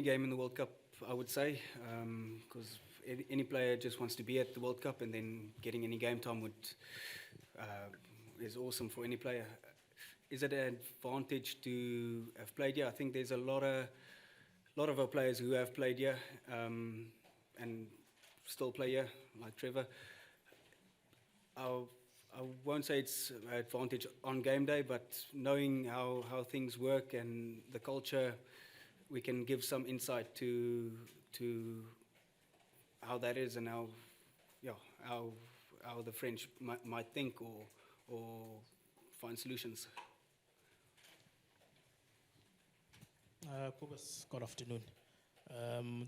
game in the World Cup, I would say, because any player just wants to be at the World Cup, and then getting any game time is awesome for any player. Is it an advantage to have played here? I think there's a lot of our players who have played here and still play here, like Trevor. I won't say it's an advantage on game day, but knowing how things work and the culture, we can give some insight to how that is and how the French might think or find solutions. Kobus, good afternoon.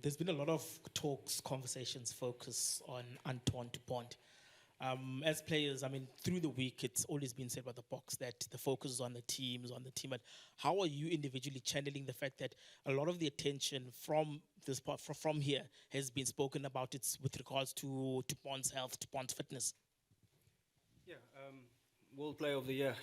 There's been a lot of talks, conversations, focus on Antoine Dupont. As players, I mean, through the week, it's always been said by the box that the focus is on the team. But how are you individually channeling the fact that a lot of the attention from this part, from here, has been spoken about it with regards to Dupont's health, Dupont's fitness? Yeah, World Player of the Year.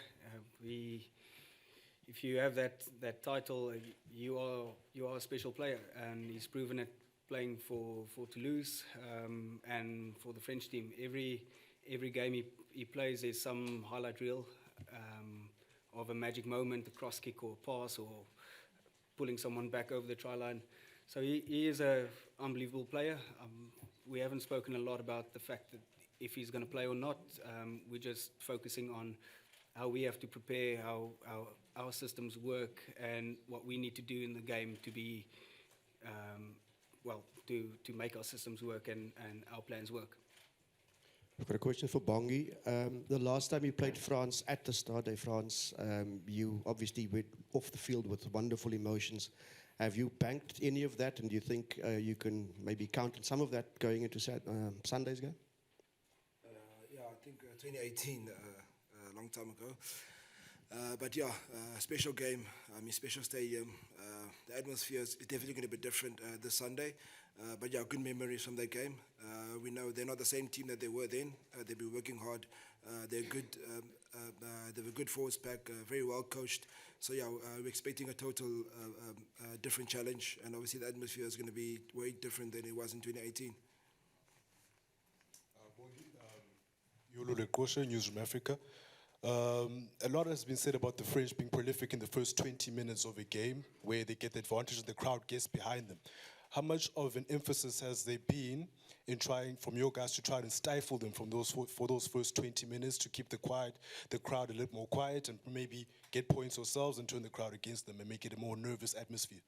If you have that title, you are a special player, and he's proven it playing for Toulouse and for the French team. Every game he plays, there's some highlight reel of a magic moment, a cross kick or pass or pulling someone back over the try line. So he is an unbelievable player. We haven't spoken a lot about the fact that if he's going to play or not. We're just focusing on how we have to prepare, how our systems work, and what we need to do in the game to be, to make our systems work and our plans work. I've got a question for Bongi. The last time you played France at the Stade de France, you obviously went off the field with wonderful emotions. Have you banked any of that, and do you think you can maybe count on some of that going into Sunday's game? Yeah, I think 2018, a long time ago. But yeah, special game, special stadium. The atmosphere is definitely going to be different this Sunday. But yeah, good memories from that game. We know they're not the same team that they were then. They've been working hard. They're good. They have a good forwards pack, very well coached. So yeah, we're expecting a total different challenge, and obviously the atmosphere is going to be way different than it was in 2018. Yolo Lekosha, Newsroom Africa. A lot has been said about the French being prolific in the first 20 minutes of a game, where they get the advantage and the crowd gets behind them. How much of an emphasis has there been in trying, from your guys, to try and stifle them from for those first 20 minutes, to keep the crowd a little more quiet, and maybe get points yourselves and turn the crowd against them and make it a more nervous atmosphere?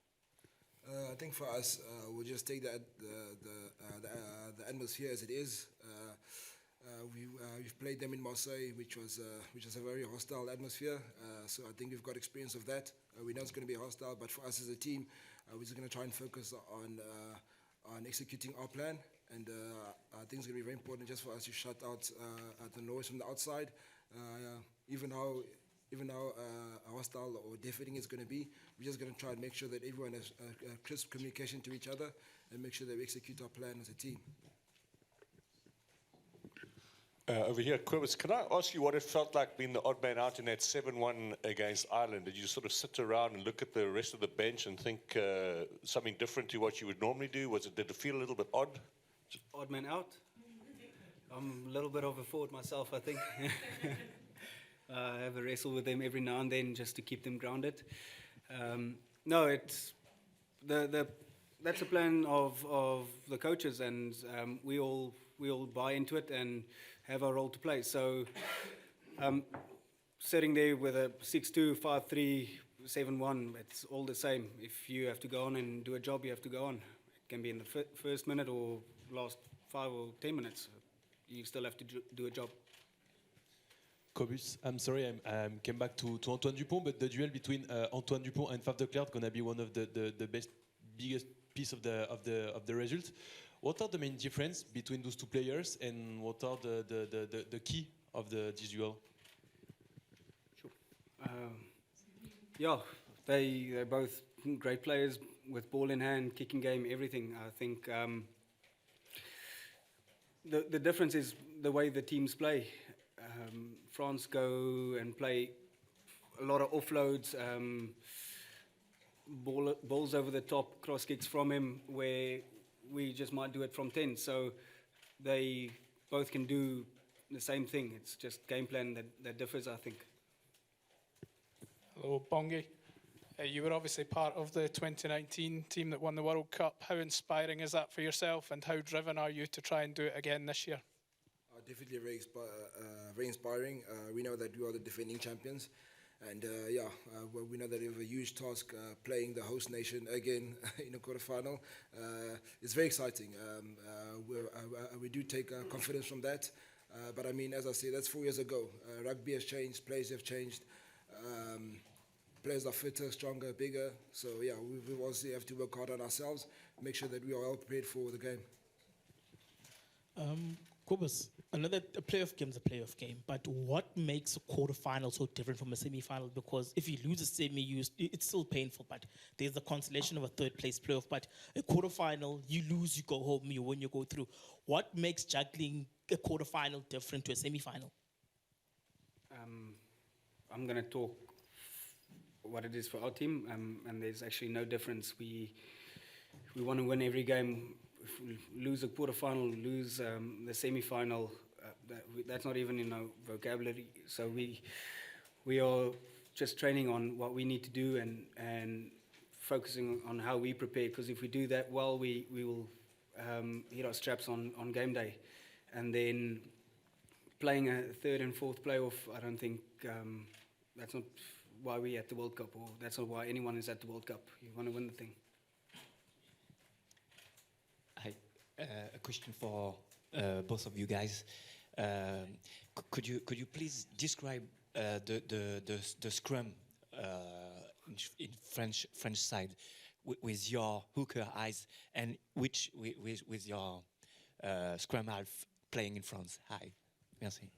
I think for us, we'll just take the atmosphere as it is. We've played them in Marseille, which was a very hostile atmosphere. So I think we've got experience of that. We know it's going to be hostile, but for us as a team, we're just going to try and focus on executing our plan. And I think it's going to be very important just for us to shut out the noise from the outside. Even how hostile or defeating it's going to be, we're just going to try and make sure that everyone has crisp communication to each other and make sure that we execute our plan as a team. Over here, Kobus, can I ask you what it felt like being the odd man out in that 7-1 against Ireland? Did you sort of sit around and look at the rest of the bench and think something different to what you would normally do? Did it feel a little bit odd? Odd man out? I'm a little bit of a forward myself, I think. I have a wrestle with them every now and then just to keep them grounded. No, it's that's a plan of the coaches, and we all buy into it and have our role to play. So sitting there with a 6-2, 5-3, 7-1, it's all the same. If you have to go on and do a job, you have to go on. It can be in the first minute or last 5 or 10 minutes. You still have to do a job. Kobus, I'm sorry, I came back to Antoine Dupont, but the duel between Antoine Dupont and Faf de Klerk is going to be one of the biggest piece of the result. What are the main difference between those two players, and what are the key of this duel? Sure. Yeah, they're both great players with ball in hand, kicking game, everything. I think the difference is the way the teams play. France go and play a lot of offloads, balls over the top, cross kicks from him, where we just might do it from 10. So they both can do the same thing. It's just game plan that differs, I think. Hello, Bongi. You were obviously part of the 2019 team that won the World Cup. How inspiring is that for yourself, and how driven are you to try and do it again this year? Definitely very inspiring. We know that we are the defending champions. And well, we know that we have a huge task playing the host nation again in a quarterfinal. It's very exciting. We do take confidence from that. But I mean, as I say, that's 4 years ago. Rugby has changed, players have changed. Players are fitter, stronger, bigger. So yeah, we obviously have to work hard on ourselves, make sure that we are well prepared for the game. Kobus, a playoff game is a playoff game, but what makes a quarterfinal so different from a semi-final? Because if you lose a semi, it's still painful, but there's the consolation of a third place playoff. But a quarterfinal, you lose, you go home, you win, you go through. What makes juggling a quarterfinal different to a semi-final? I'm going to talk what it is for our team, and there's actually no difference. We want to win every game. If we lose a quarterfinal, lose the semi-final, that's not even in our vocabulary. So we are just training on what we need to do and focusing on how we prepare. Because if we do that well, we will hit our straps on game day. And then playing a third and fourth playoff, I don't think that's not why we're at the World Cup, or that's not why anyone is at the World Cup. You want to win the thing. A question for both of you guys. Could you please describe the scrum in French side with your hooker eyes, and with your scrum half playing in France? Hi, merci.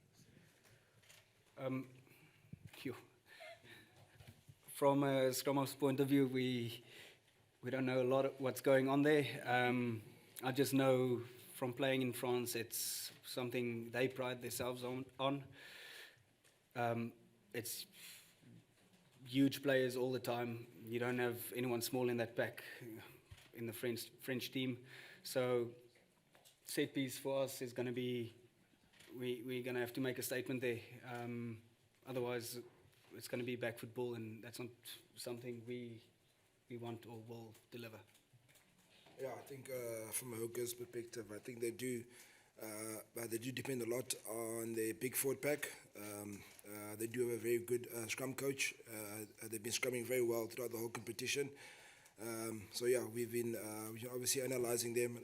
From a scrum half's point of view, we don't know a lot of what's going on there. I just know from playing in France, it's something they pride themselves on. It's huge players all the time. You don't have anyone small in that pack in the French team. So set piece for us is going to be, we're going to have to make a statement there. Otherwise, it's going to be back football, and that's not something we want or will deliver. Yeah, I think from a hooker's perspective, I think they do depend a lot on their big forward pack. They do have a very good scrum coach. They've been scrumming very well throughout the whole competition. So yeah, we've been obviously analysing them,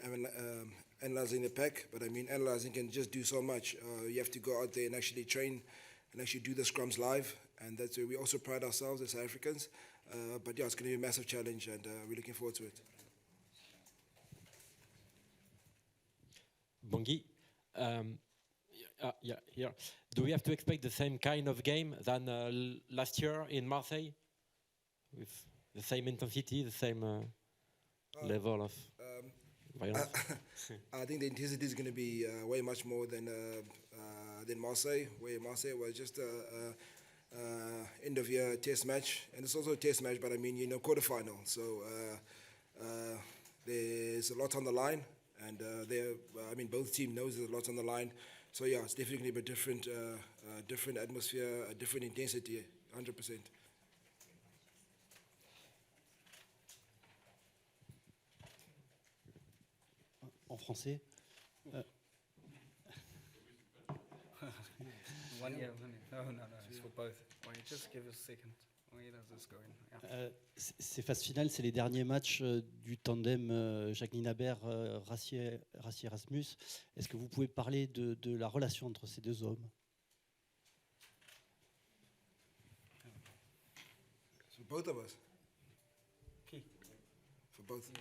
analysing the pack. But I mean, analysing can just do so much. You have to go out there and actually train and actually do the scrums live, and that's where we also pride ourselves as South Africans. But yeah, it's going to be a massive challenge, and we're looking forward to it. Bongi, here. Do we have to expect the same kind of game than last year in Marseille, with the same intensity, the same level of violence? I think the intensity is going to be way much more than Marseille, where Marseille was just a end of year test match, and it's also a test match, but I mean, quarterfinal. So there's a lot on the line. And I mean, both teams knows there's a lot on the line. So yeah, it's definitely a different atmosphere, a different intensity, 100%. En français. No, it's for both. Wait, just give us a second. Where does this go in? Yeah. Ces phases finales, c'est les derniers matchs du tandem Jacqueline Aber, Rassier Erasmus. Est-ce que vous pouvez parler de la relation entre ces deux hommes? For both of us. Okay. For both.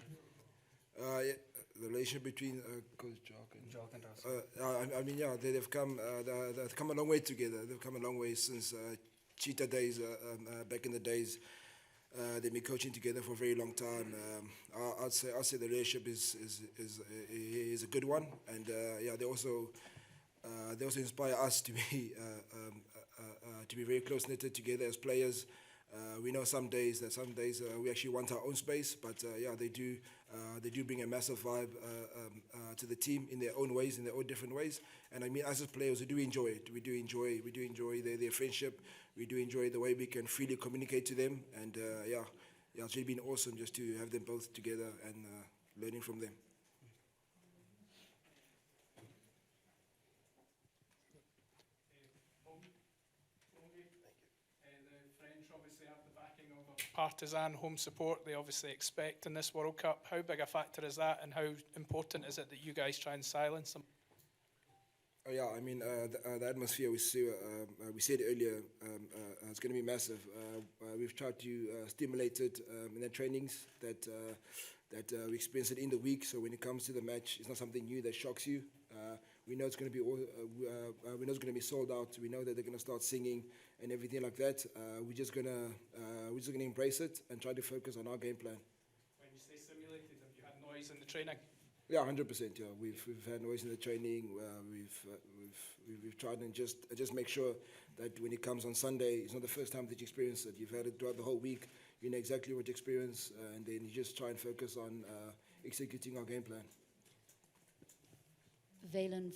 Yeah, the relationship between Coach Jock and Rassier. I mean, yeah, they've come a long way together. They've come a long way since Cheetah days, back in the days. They've been coaching together for a very long time. I'd say the relationship is a good one, and yeah, they also inspire us to be very close knitted together as players. We know some days we actually want our own space, but yeah, they do bring a massive vibe to the team in their own ways, in their own different ways. And I mean, as players, we do enjoy it. We do enjoy their friendship. We do enjoy the way we can freely communicate to them. And yeah, it's really been awesome just to have them both together and learning from them. Partisan home support they obviously expect in this World Cup. How big a factor is that, and how important is it that you guys try and silence them? Oh yeah, I mean the atmosphere we said earlier, it's going to be massive. We've tried to stimulate it in the trainings that we experience it in the week. So when it comes to the match, it's not something new that shocks you. We know it's going to be we know it's going to be sold out. We know that they're going to start singing and everything like that. We're just gonna embrace it and try to focus on our game plan. When you say simulated, have you had noise in the training? Yeah, 100%. Yeah, we've had noise in the training. We've tried and just make sure that when it comes on Sunday, it's not the first time that you experience it. You've had it throughout the whole week. You know exactly what you experience, and then you just try and focus on executing our game plan. Valen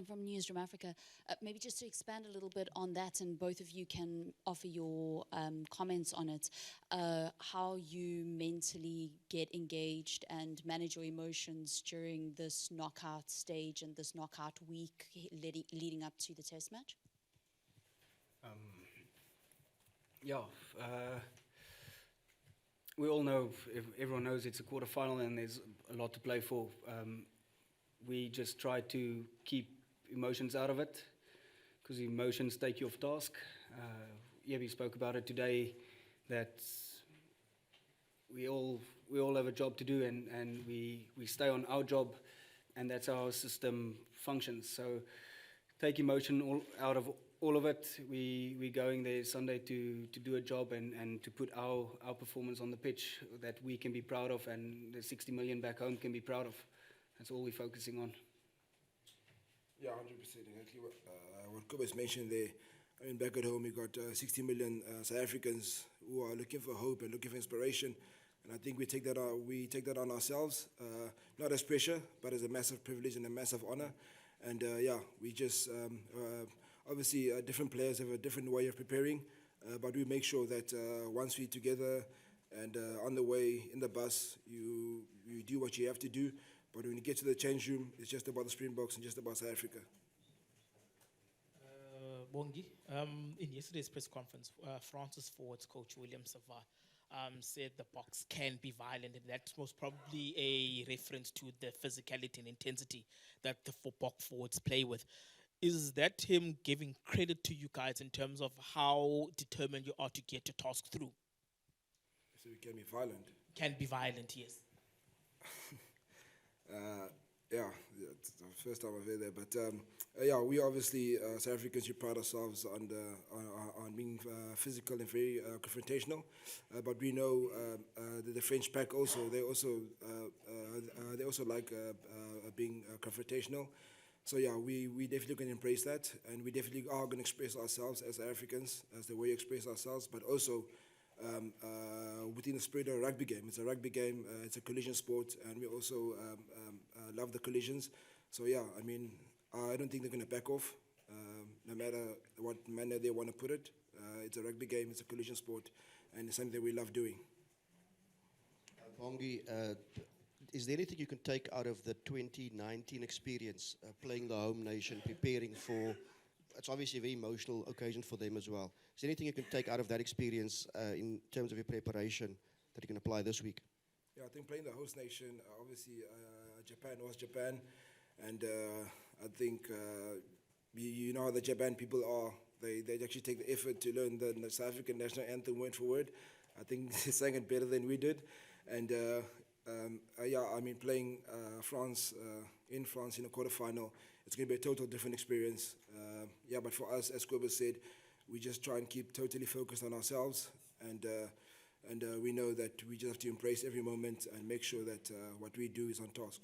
from Newsroom Africa. Maybe just to expand a little bit on that, and both of you can offer your comments on it, how you mentally get engaged and manage your emotions during this knockout stage and this knockout week leading up to the test match? Yeah, we all know, everyone knows it's a quarterfinal and there's a lot to play for. We just try to keep emotions out of it, because emotions take you off task. We spoke about it today, that we all have a job to do, and we stay on our job, and that's how our system functions. So take emotion out of all of it. We're going there Sunday to do a job and to put our performance on the pitch that we can be proud of, and the 60 million back home can be proud of. That's all we're focusing on. Yeah, 100%. Exactly what Kobus mentioned there. I mean, back at home, we got 60 million South Africans who are looking for hope and looking for inspiration. And I think we take that on ourselves, not as pressure, but as a massive privilege and a massive honor. And yeah, we just obviously different players have a different way of preparing, but we make sure that once we're together and on the way in the bus, you do what you have to do. But when you get to the change room, it's just about the Springboks and just about South Africa. Bongi, in yesterday's press conference, France's forwards coach William Sava said the Boks can be violent, and that's most probably a reference to the physicality and intensity that the Bok forwards play with. Is that him giving credit to you guys in terms of how determined you are to get your task through? So we can be violent? Can be violent, yes. Yeah, it's the first time I've heard that. But yeah, we obviously, South Africans, we pride ourselves on being physical and very confrontational. But we know that the French pack also, they also like being confrontational. So yeah, we definitely can embrace that, and we definitely are going to express ourselves as Africans, as the way we express ourselves, but also within the spirit of a rugby game. It's a rugby game, it's a collision sport, and we also love the collisions. So yeah, I mean, I don't think they're going to back off, no matter what manner they want to put it. It's a rugby game, it's a collision sport, and it's something that we love doing. Bongi, is there anything you can take out of the 2019 experience, playing the home nation, preparing for, it's obviously a very emotional occasion for them as well. Is there anything you can take out of that experience in terms of your preparation that you can apply this week? Yeah, I think playing the host nation, obviously Japan was Japan, and I think you know how the Japan people are. They actually take the effort to learn the South African national anthem word for word. I think they sang it better than we did, and yeah, I mean, playing France in France in a quarterfinal, it's going to be a total different experience. Yeah, but for us, as Kobus said, we just try and keep totally focused on ourselves, and we know that we just have to embrace every moment and make sure that what we do is on task.